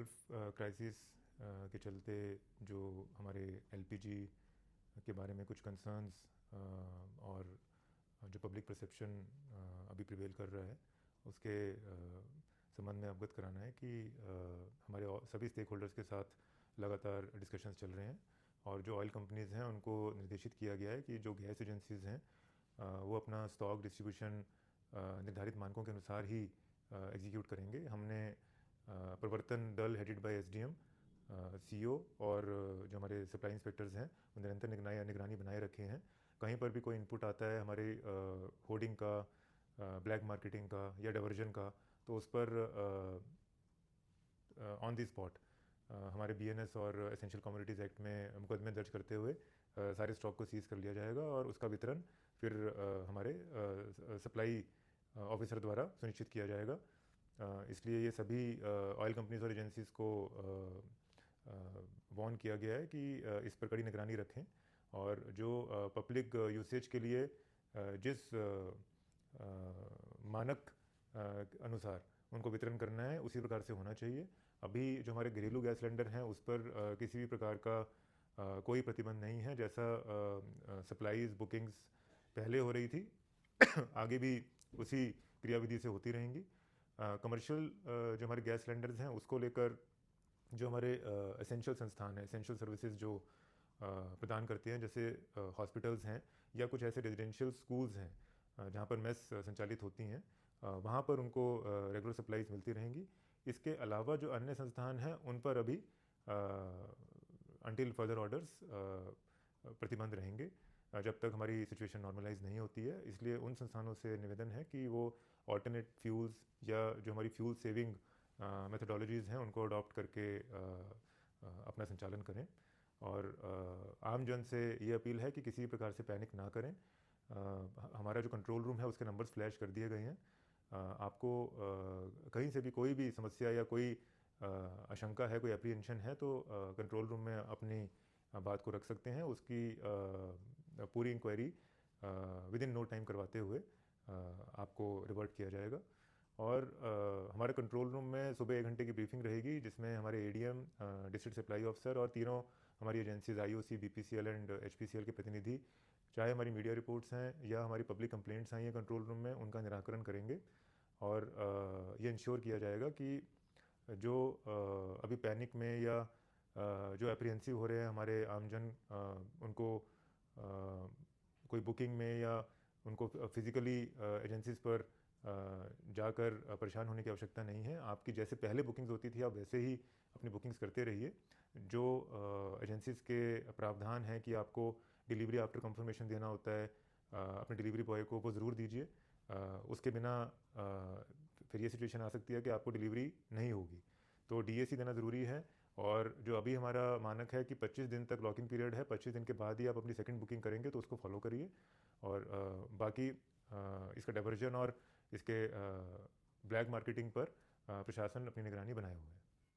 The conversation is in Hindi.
गल्फ़ क्राइसिस के चलते जो हमारे एलपीजी के बारे में कुछ कंसर्न्स और जो पब्लिक परसेप्शन अभी प्रिवेल कर रहा है उसके संबंध में अवगत कराना है कि हमारे सभी स्टेक होल्डर्स के साथ लगातार डिस्कशंस चल रहे हैं और जो ऑयल कंपनीज़ हैं उनको निर्देशित किया गया है कि जो गैस एजेंसीज़ हैं वो अपना स्टॉक डिस्ट्रीब्यूशन निर्धारित मानकों के अनुसार ही एग्जीक्यूट करेंगे। हमने प्रवर्तन दल हेडेड बाय एसडीएम, सीईओ और जो हमारे सप्लाई इंस्पेक्टर्स हैं वो निरंतर निगरानी बनाए रखे हैं। कहीं पर भी कोई इनपुट आता है हमारे होर्डिंग का, ब्लैक मार्केटिंग का या डाइवर्जन का, तो उस पर ऑन द स्पॉट हमारे बीएनएस और एसेंशियल कमोडिटीज़ एक्ट में मुकदमे दर्ज करते हुए सारे स्टॉक को सीज़ कर लिया जाएगा और उसका वितरण फिर हमारे सप्लाई ऑफिसर द्वारा सुनिश्चित किया जाएगा। इसलिए ये सभी ऑयल कंपनीज और एजेंसीज़ को वार्न किया गया है कि इस पर कड़ी निगरानी रखें और जो पब्लिक यूसेज के लिए जिस मानक अनुसार उनको वितरण करना है उसी प्रकार से होना चाहिए। अभी जो हमारे घरेलू गैस सिलेंडर हैं उस पर किसी भी प्रकार का कोई प्रतिबंध नहीं है। जैसा सप्लाईज बुकिंग्स पहले हो रही थी आगे भी उसी क्रियाविधि से होती रहेंगी। कमर्शियल जो हमारे गैस सिलेंडर्स हैं उसको लेकर जो हमारे एसेंशियल संस्थान हैं, एसेंशियल सर्विसेज जो प्रदान करते हैं, जैसे हॉस्पिटल्स हैं या कुछ ऐसे रेजिडेंशियल स्कूल्स हैं जहाँ पर मेस संचालित होती हैं, वहाँ पर उनको रेगुलर सप्लाईज मिलती रहेंगी। इसके अलावा जो अन्य संस्थान हैं उन पर अभी अनटिल फर्दर ऑर्डर्स प्रतिबंध रहेंगे जब तक हमारी सिचुएशन नॉर्मलाइज नहीं होती है। इसलिए उन संस्थानों से निवेदन है कि वो ऑल्टरनेट फ्यूल्स या जो हमारी फ्यूल सेविंग मेथडोलॉजीज़ हैं उनको अडॉप्ट करके अपना संचालन करें। और आम जन से ये अपील है कि किसी प्रकार से पैनिक ना करें। हमारा जो कंट्रोल रूम है उसके नंबर्स फ्लैश कर दिए गए हैं। आपको कहीं से भी कोई भी समस्या या कोई आशंका है, कोई एप्रीहेंशन है तो कंट्रोल रूम में अपनी बात को रख सकते हैं। उसकी पूरी inquiry within no time करवाते हुए आपको रिवर्ट किया जाएगा। और हमारे कंट्रोल रूम में सुबह 1 घंटे की ब्रीफिंग रहेगी जिसमें हमारे एडीएम, डिस्ट्रिक्ट सप्लाई ऑफिसर और तीनों हमारी agencies IOC, BPCL and HPCL के प्रतिनिधि, चाहे हमारी मीडिया रिपोर्ट्स हैं या हमारी पब्लिक कंप्लेंट्स आई हैं कंट्रोल रूम में, उनका निराकरण करेंगे। और ये इंश्योर किया जाएगा कि जो अभी पैनिक में या जो एप्रीहेंसिव हो रहे हैं हमारे आमजन, उनको कोई बुकिंग में या उनको फिज़िकली एजेंसीज पर जाकर परेशान होने की आवश्यकता नहीं है। आपकी जैसे पहले बुकिंग्स होती थी आप वैसे ही अपनी बुकिंग्स करते रहिए। जो एजेंसीज के प्रावधान हैं कि आपको डिलीवरी आफ्टर कंफर्मेशन देना होता है अपने डिलीवरी बॉय को, वो ज़रूर दीजिए। उसके बिना फिर ये सिचुएशन आ सकती है कि आपको डिलीवरी नहीं होगी, तो डीएसी देना ज़रूरी है। और जो अभी हमारा मानक है कि 25 दिन तक लॉकिंग पीरियड है, 25 दिन के बाद ही आप अपनी सेकंड बुकिंग करेंगे तो उसको फॉलो करिए। और बाकी इसका डाइवर्जन और इसके ब्लैक मार्केटिंग पर प्रशासन अपनी निगरानी बनाए हुए है।